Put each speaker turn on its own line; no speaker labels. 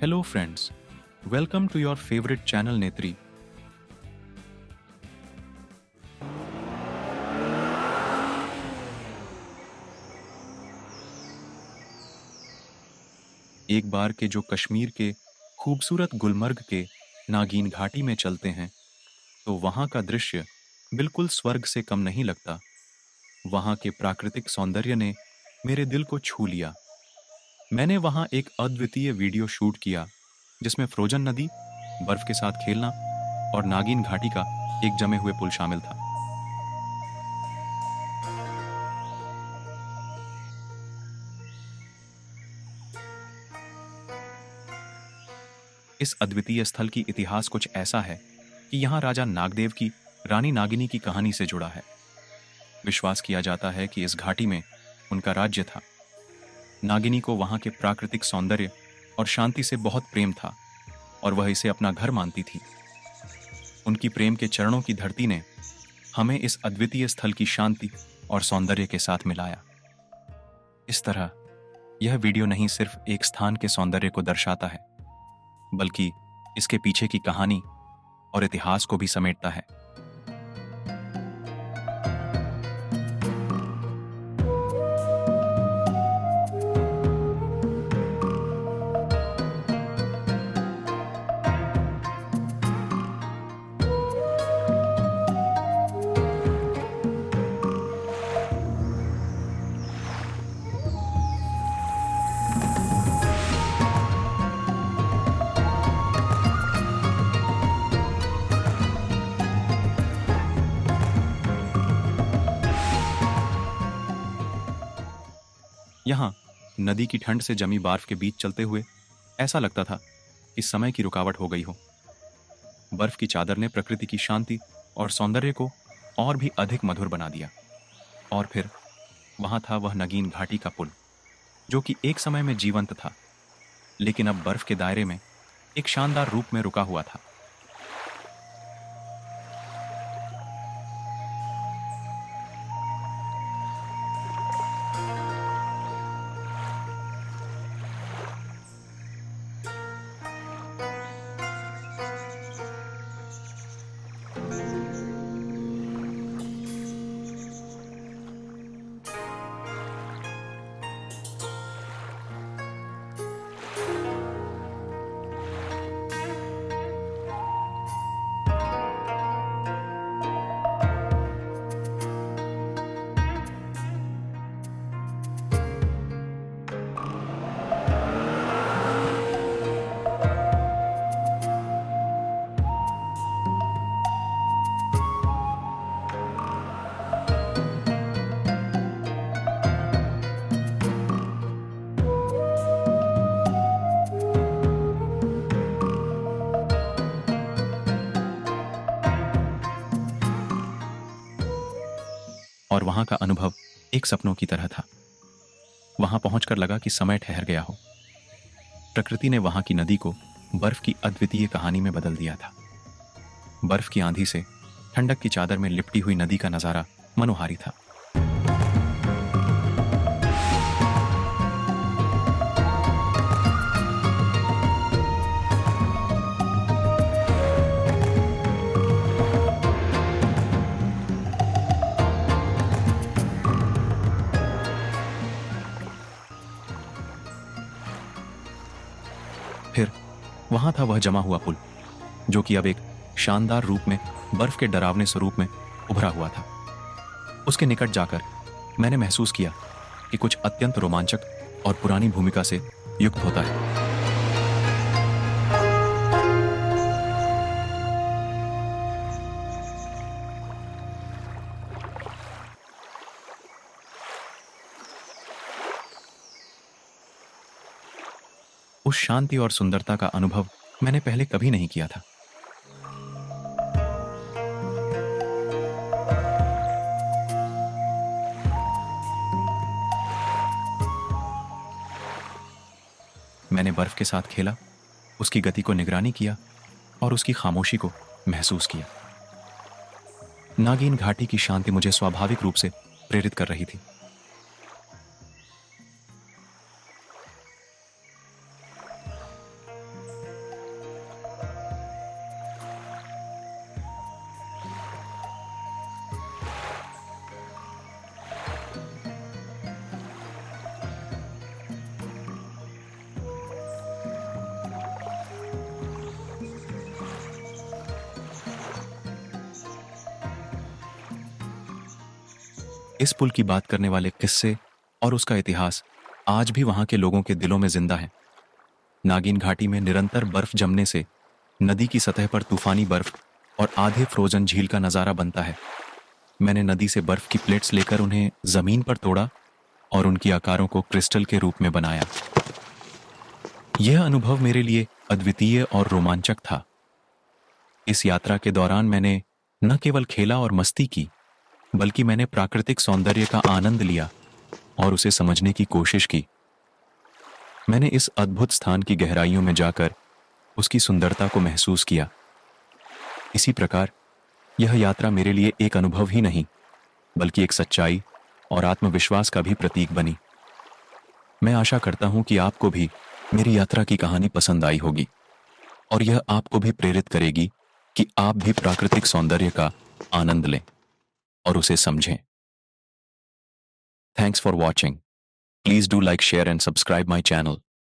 Hello, friends. Welcome to your favorite channel, Netri. एक बार के जो कश्मीर के खूबसूरत गुलमर्ग के नागिन घाटी में चलते हैं, तो वहाँ का दृश्य बिल्कुल स्वर्ग से कम नहीं लगता। वहाँ के प्राकृतिक सौंदर्य ने मेरे दिल को छू लिया। मैंने वहाँ एक अद्वितीय वीडियो शूट किया, जिसमें फ्रोजन नदी, बर्फ के साथ खेलना और नागिन घाटी का एक जमे हुए पुल शामिल था। इस अद्वितीय स्थल की इतिहास कुछ ऐसा है कि यहाँ राजा नागदेव की रानी नागिनी की कहानी से जुड़ा है। विश्वास किया जाता है कि इस घाटी में उनका राज्य था। नागिनी को वहाँ के प्राकृतिक सौंदर्य और शांति से बहुत प्रेम था और वह इसे अपना घर मानती थी। उनकी प्रेम के चरणों की धरती ने हमें इस अद्वितीय स्थल की शांति और सौंदर्य के साथ मिलाया। इस तरह यह वीडियो नहीं सिर्फ एक स्थान के सौंदर्य को दर्शाता है, बल्कि इसके पीछे की कहानी और इतिहास को भी समेटता है। यहाँ नदी की ठंड से जमी बर्फ के बीच चलते हुए ऐसा लगता था कि समय की रुकावट हो गई हो। बर्फ की चादर ने प्रकृति की शांति और सौंदर्य को और भी अधिक मधुर बना दिया। और फिर वहां था वह नगीन घाटी का पुल, जो कि एक समय में जीवंत था, लेकिन अब बर्फ के दायरे में एक शानदार रूप में रुका हुआ था। और वहां का अनुभव एक सपनों की तरह था। वहां पहुंचकर लगा कि समय ठहर गया हो। प्रकृति ने वहां की नदी को बर्फ की अद्वितीय कहानी में बदल दिया था। बर्फ की आंधी से ठंडक की चादर में लिपटी हुई नदी का नजारा मनोहारी था। फिर वहां था वह जमा हुआ पुल, जो कि अब एक शानदार रूप में बर्फ के डरावने स्वरूप में उभरा हुआ था। उसके निकट जाकर मैंने महसूस किया कि कुछ अत्यंत रोमांचक और पुरानी भूमिका से युक्त होता है। उस शांति और सुंदरता का अनुभव मैंने पहले कभी नहीं किया था। मैंने बर्फ के साथ खेला, उसकी गति को निगरानी किया और उसकी खामोशी को महसूस किया। नागिन घाटी की शांति मुझे स्वाभाविक रूप से प्रेरित कर रही थी। इस पुल की बात करने वाले किस्से और उसका इतिहास आज भी वहां के लोगों के दिलों में जिंदा है। नागिन घाटी में निरंतर बर्फ जमने से नदी की सतह पर तूफानी बर्फ और आधे फ्रोजन झील का नजारा बनता है। मैंने नदी से बर्फ की प्लेट्स लेकर उन्हें जमीन पर तोड़ा और उनकी आकारों को क्रिस्टल के रूप में बनाया। यह अनुभव मेरे लिए अद्वितीय और रोमांचक था। इस यात्रा के दौरान मैंने न केवल खेला और मस्ती की, बल्कि मैंने प्राकृतिक सौंदर्य का आनंद लिया और उसे समझने की कोशिश की। मैंने इस अद्भुत स्थान की गहराइयों में जाकर उसकी सुंदरता को महसूस किया। इसी प्रकार यह यात्रा मेरे लिए एक अनुभव ही नहीं, बल्कि एक सच्चाई और आत्मविश्वास का भी प्रतीक बनी। मैं आशा करता हूं कि आपको भी मेरी यात्रा की कहानी पसंद आई होगी और यह आपको भी प्रेरित करेगी कि आप भी प्राकृतिक सौंदर्य का आनंद लें और उसे समझें। Thanks for watching. Please do like, share and subscribe my channel.